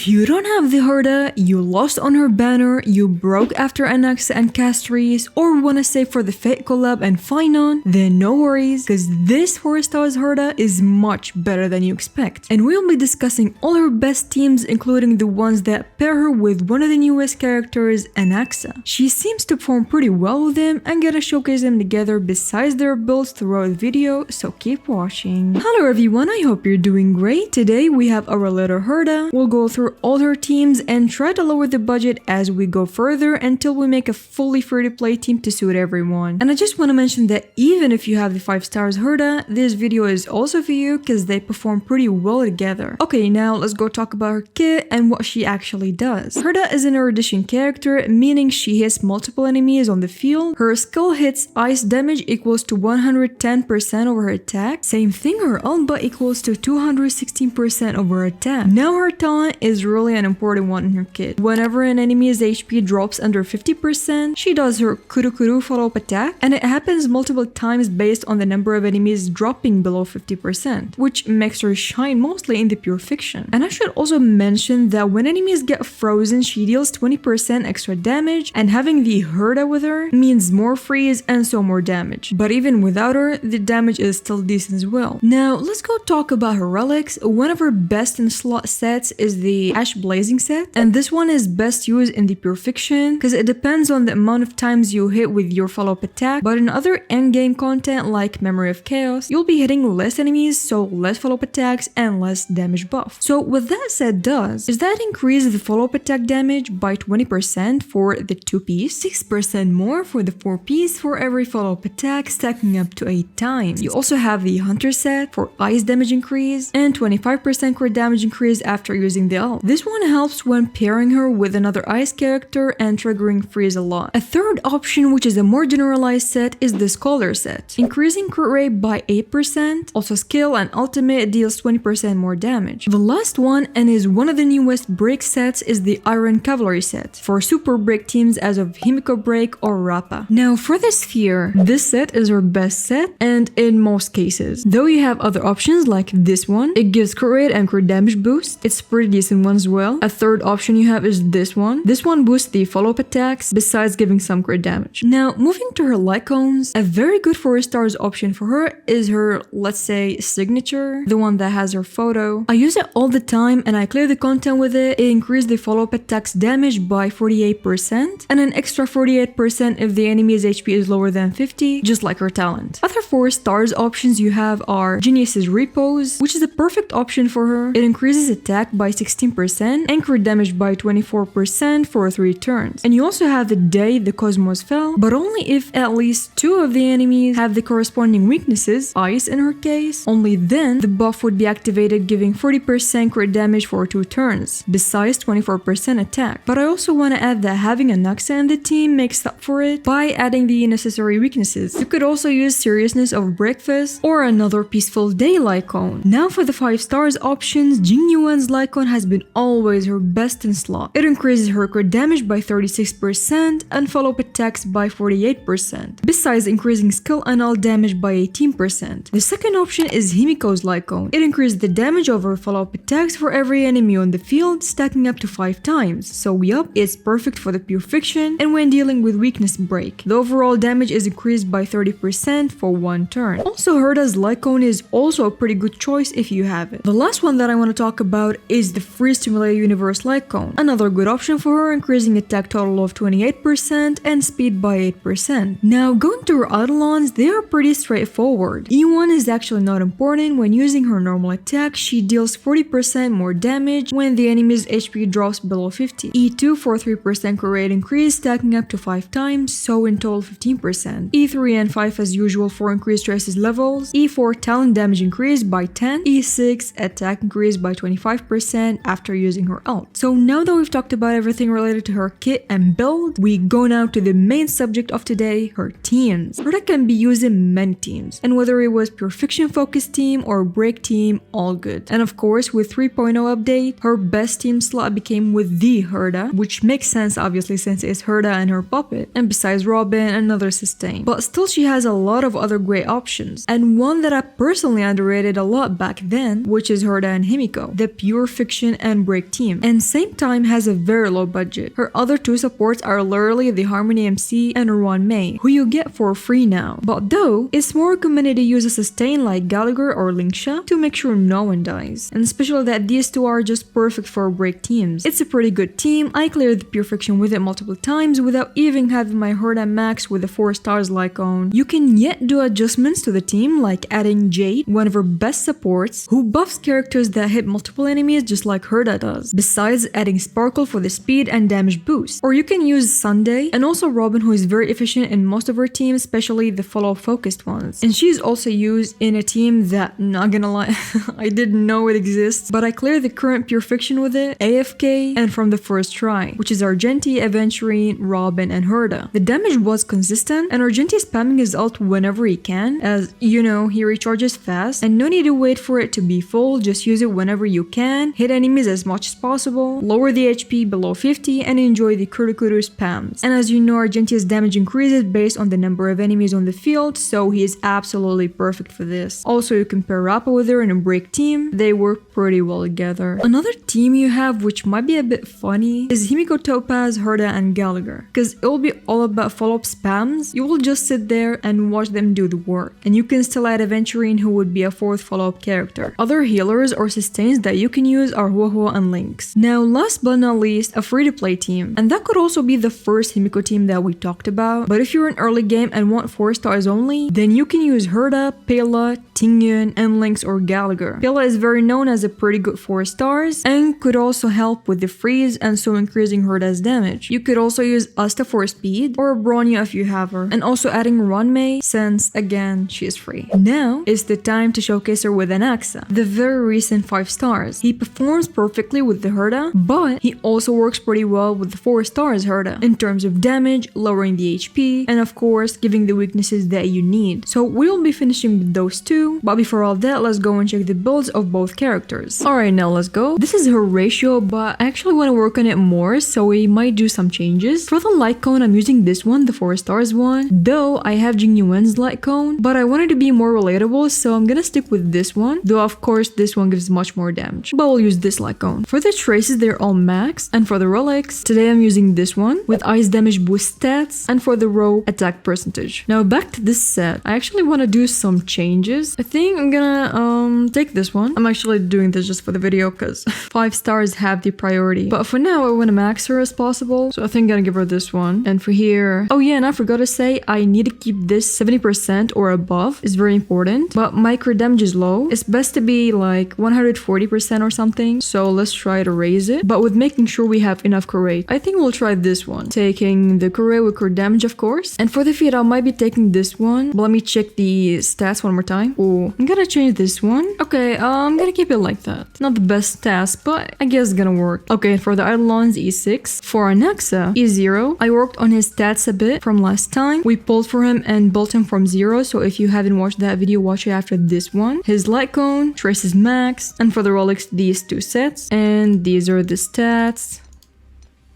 If you don't have the Herta, you lost on her banner, you broke after Anaxa and Castries, or wanna save for the Fate collab and Finon, then no worries, cause this 4-stars Herta is much better than you expect. And we'll be discussing all her best teams, including the ones that pair her with one of the newest characters, Anaxa. She seems to perform pretty well with them and gonna showcase them together besides their builds throughout the video, so keep watching. Hello everyone, I hope you're doing great. Today we have our little Herta. We'll go through all her teams and try to lower the budget as we go further until we make a fully free-to-play team to suit everyone. And I just want to mention that even if you have the 5-stars Herta, this video is also for you because they perform pretty well together. Okay, now let's go talk about her kit and what she actually does. Herta is an erudition character, meaning she hits multiple enemies on the field. Her skill hits ice damage equals to 110% over her attack. Same thing, her ult equals to 216% over her attack. Now her talent is really an important one in her kit. Whenever an enemy's HP drops under 50%, she does her Kuru follow-up attack, and it happens multiple times based on the number of enemies dropping below 50%, which makes her shine mostly in the pure fiction. And I should also mention that when enemies get frozen, she deals 20% extra damage, and having the Herta with her means more freeze and so more damage. But even without her, the damage is still decent as well. Now let's go talk about her relics. One of her best in slot sets is the Ash Blazing set, and this one is best used in the pure fiction because it depends on the amount of times you hit with your follow-up attack, but in other endgame content like Memory of Chaos, you'll be hitting less enemies, so less follow-up attacks and less damage buff. So what that set does is that increases the follow-up attack damage by 20% for the 2-piece, 6% more for the 4-piece for every follow-up attack, stacking up to 8 times. You also have the Hunter set for ice damage increase and 25% crit damage increase after using the ult. This one helps when pairing her with another ice character and triggering freeze a lot. A third option, which is a more generalized set, is the Scholar set, increasing crit rate by 8%. Also skill and ultimate deals 20% more damage. The last one, and is one of the newest break sets, is the Iron Cavalry set for super break teams as of Himiko Break or Rappa. Now for the Sphere, this set is her best set, and in most cases. Though you have other options like this one, it gives crit rate and crit damage boost. It's pretty decent one as well. A third option you have is this one. This one boosts the follow-up attacks besides giving some crit damage. Now moving to her light cones, a very good 4-stars option for her is her, let's say, signature, the one that has her photo. I use it all the time and I clear the content with it. It increases the follow-up attacks damage by 48% and an extra 48% if the enemy's HP is lower than 50, just like her talent. Other 4-stars options you have are Genius's Repose, which is a perfect option for her. It increases attack by 16% and crit damage by 24% for 3 turns. And you also have the Day the Cosmos Fell, but only if at least 2 of the enemies have the corresponding weaknesses, ice in her case. Only then the buff would be activated, giving 40% crit damage for 2 turns, besides 24% attack. But I also want to add that having Anaxa in the team makes up for it by adding the necessary weaknesses. You could also use Seriousness of Breakfast or another Peaceful Day Lycone. Now for the 5-stars options, Jingyuan's Lycone has been always her best in slot. It increases her crit damage by 36% and follow-up attacks by 48%, besides increasing skill and ult damage by 18%. The second option is Himiko's Lycone. It increases the damage over follow-up attacks for every enemy on the field, stacking up to 5 times. So yup, it's perfect for the pure fiction and when dealing with weakness break. The overall damage is increased by 30% for 1 turn. Also, Herta's Lycone is also a pretty good choice if you have it. The last one that I want to talk about is the Freeze Stimulated Universe Lycone. Another good option for her, increasing attack total of 28% and speed by 8%. Now going to her Eidolons, they are pretty straightforward. E1 is actually not important. When using her normal attack, she deals 40% more damage when the enemy's HP drops below 50. E2 for 3% crit rate increase, stacking up to 5 times, so in total 15%. E3 and 5 as usual for increased traces levels. E4 talent damage increase by 10. E6 attack increase by 25% after using her ult. So now that we've talked about everything related to her kit and build, we go now to the main subject of today, her teams. Herta can be used in many teams, and whether it was pure fiction focused team or break team, all good. And of course with 3.0 update, her best team slot became with the Herta, which makes sense obviously since it's Herta and her puppet, and besides Robin, another sustain. But still she has a lot of other great options, and one that I personally underrated a lot back then, which is Herta and Himiko, the pure fiction and and break team, and same time has a very low budget. Her other two supports are literally the Harmony MC and Ruan Mei, who you get for free now. But though, it's more recommended to use a sustain like Gallagher or Linksha to make sure no one dies, and especially that these two are just perfect for break teams. It's a pretty good team. I cleared the Purification with it multiple times without even having my Herta max with the 4 stars Lycone. You can yet do adjustments to the team like adding Jade, one of her best supports, who buffs characters that hit multiple enemies just like Herta does, besides adding Sparkle for the speed and damage boost. Or you can use Sunday and also Robin, who is very efficient in most of her teams, especially the follow-up focused ones. And she's also used in a team that, not gonna lie, I didn't know it exists, but I cleared the current Purification with it, AFK, and from the first try, which is Argenti, Aventurine, Robin, and Herta. The damage was consistent, and Argenti spamming his ult whenever he can, as you know, he recharges fast, and no need to wait for it to be full, just use it whenever you can, hit enemies as much as possible, lower the HP below 50, and enjoy the Kurukuru spams. And as you know, Argentia's damage increases based on the number of enemies on the field, so he is absolutely perfect for this. Also, you can pair Rappa with her in a break team, they work pretty well together. Another team you have, which might be a bit funny, is Himiko Topaz, Herta, and Gallagher, because it will be all about follow-up spams. You will just sit there and watch them do the work, and you can still add Aventurine, who would be a 4th follow-up character. Other healers or sustains that you can use are Huohuo and Lynx. Now, last but not least, a free-to-play team, and that could also be the first Himiko team that we talked about, but if you're in early game and want 4 stars only, then you can use Herta, Pela, Tingyun, and Lynx or Gallagher. Pela is very known as a pretty good 4 stars and could also help with the freeze and so increasing Herta's damage. You could also use Asta for speed or Bronya if you have her, and also adding Runmei since again she is free. Now is the time to showcase her with Anaxa, the very recent 5 stars. He performs perfectly with the Herta, but he also works pretty well with the 4 stars Herta in terms of damage, lowering the HP, and of course giving the weaknesses that you need. So we'll be finishing with those two, but before all that, let's go and check the builds of both characters. Alright, now let's go. This is her ratio, but I actually want to work on it more, so we might do some changes. For the light cone, I'm using this one, the 4 stars one, though I have Jingyuen's light cone, but I wanted to be more relatable, so I'm gonna stick with this one, though of course this one gives much more damage, but we'll use this light cone. For the traces, they're all max, and for the relics, today I'm using this one with ice damage boost stats, and for the rope, attack percentage. Now back to this set, I actually want to do some changes. I think I'm gonna take this one. I'm actually doing this just for the video because 5 stars have the priority, but for now I want to max her as possible, so I think I'm gonna give her this one. And for here, oh yeah, and I forgot to say I need to keep this 70% or above. It's very important, but my crit damage is low. It's best to be like 140% or something, so let's try to raise it, but with making sure we have enough crit. I think we'll try this one, taking the crit with crit damage of course. And for the feet, I might be taking this one, but let me check the stats one more time. Oh, I'm gonna change this one. Okay, I'm gonna keep it like that. Not the best stats, but I guess it's gonna work. Okay, for the Eidolons, E6. For Anaxa, E0. I worked on his stats a bit from last time. We pulled for him and built him from 0, so if you haven't watched that video, watch it after this one. His light cone, traces max, and for the relics, these 2 sets. And these are the stats.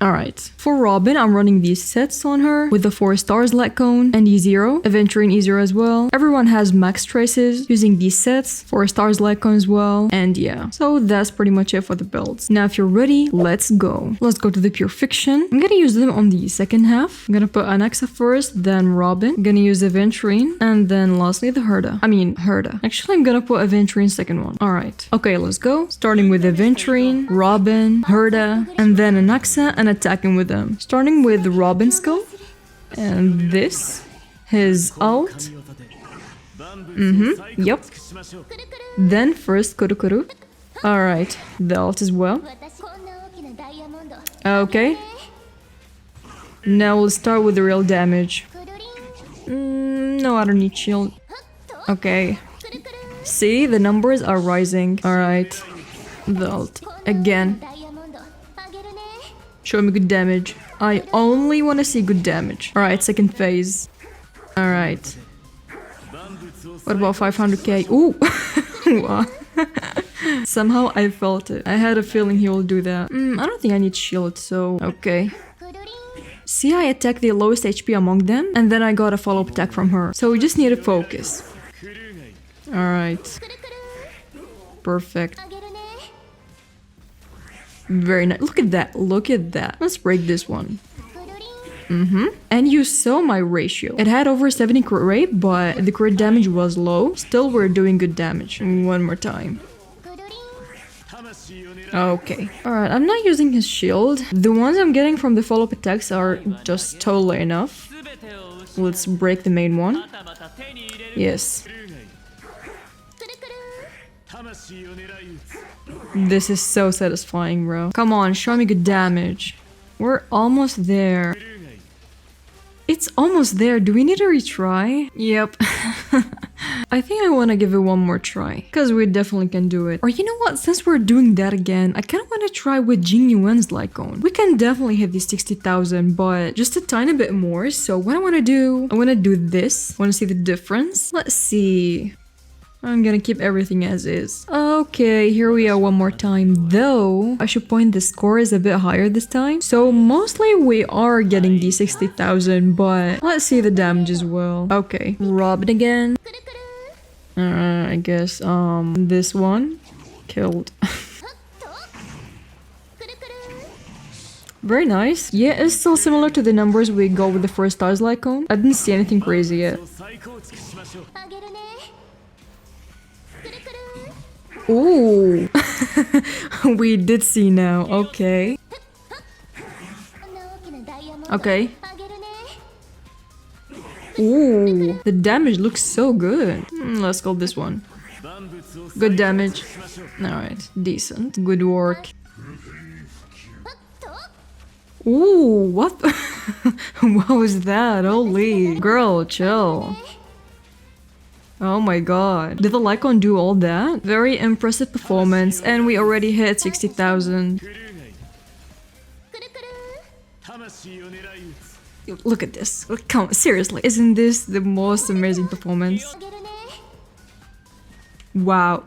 Alright, for Robin, I'm running these sets on her with the 4 stars light cone and E0, Aventurine E0 as well. Everyone has max traces using these sets, 4 stars light cone as well, and yeah. So that's pretty much it for the builds. Now if you're ready, let's go. Let's go to the Purification. I'm gonna use them on the second half. I'm gonna put Anaxa first, then Robin. I'm gonna use Aventurine, and then lastly the Herta. Actually, I'm gonna put Aventurine second one. Alright, okay, let's go. Starting with Aventurine, Robin, Herta, and then Anaxa, and attacking with them. Starting with Robin's skill, and this, his ult. Yep. Then first Kurukuru. Alright, the ult as well. Okay. Now we'll start with the real damage. No, I don't need shield. Okay. See, the numbers are rising. Alright. The ult. Again. Show me good damage. I only want to see good damage. Alright, second phase. Alright. What about 500k? Ooh! Wow. Somehow I felt it. I had a feeling he will do that. I don't think I need shield, so... Okay. See, I attacked the lowest HP among them, and then I got a follow-up attack from her. So we just need to focus. Alright. Perfect. Very nice. Look at that. Look at that. Let's break this one. And you saw my ratio. It had over 70 crit rate, but the crit damage was low. Still, we're doing good damage. One more time. Okay. Alright, I'm not using his shield. The ones I'm getting from the follow-up attacks are just totally enough. Let's break the main one. Yes. This is so satisfying, bro. Come on, show me good damage. We're almost there. It's almost there. Do we need to retry? Yep. I think I want to give it one more try. Because we definitely can do it. Or you know what? Since we're doing that again, I kind of want to try with Jing Yuan's Lycone. We can definitely hit the 60,000, but just a tiny bit more. So what I want to do this. I want to see the difference. Let's see. I'm gonna keep everything as is. Okay, here we are one more time. Though, I should point the score is a bit higher this time. So mostly we are getting the 60,000, but let's see the damage as well. Okay, robbed again. I guess, this one killed. Very nice. Yeah, it's still similar to the numbers we got with the first stars Lycone. I didn't see anything crazy yet. Ooh, we did see now. Okay. Okay. Ooh, the damage looks so good. Let's go this one. Good damage. Alright, decent. Good work. Ooh, what? What was that? Holy. Girl, chill. Oh my god. Did the Lycone do all that? Very impressive performance, and we already hit 60,000. Look at this. Come on, seriously. Isn't this the most amazing performance? Wow.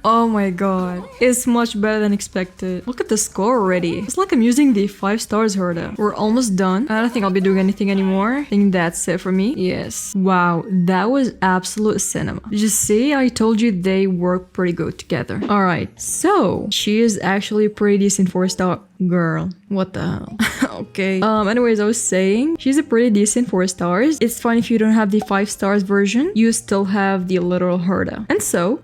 Oh my god. It's much better than expected. Look at the score already. It's like I'm using the 5 stars Herta. We're almost done. I don't think I'll be doing anything anymore. I think that's it for me. Yes. Wow. That was absolute cinema. You see, I told you they work pretty good together. Alright. So, she is actually a pretty decent 4-star girl. What the hell? Okay. Anyways, I was saying, she's a pretty decent 4 stars. It's fine if you don't have the 5 stars version. You still have the literal Herta. And so,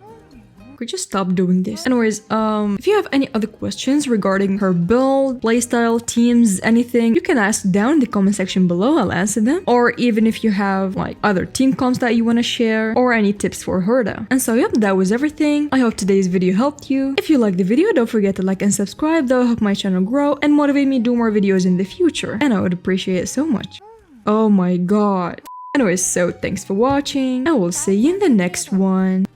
we just stop doing this. Anyways, if you have any other questions regarding her build, playstyle, teams, anything, you can ask down in the comment section below. I'll answer them. Or even if you have like other team comps that you want to share, or any tips for Herta. And so yep, that was everything. I hope today's video helped you. If you liked the video, don't forget to like and subscribe. That will help my channel grow and motivate me to do more videos in the future. And I would appreciate it so much. Oh my god. Anyways, so thanks for watching. I will see you in the next one.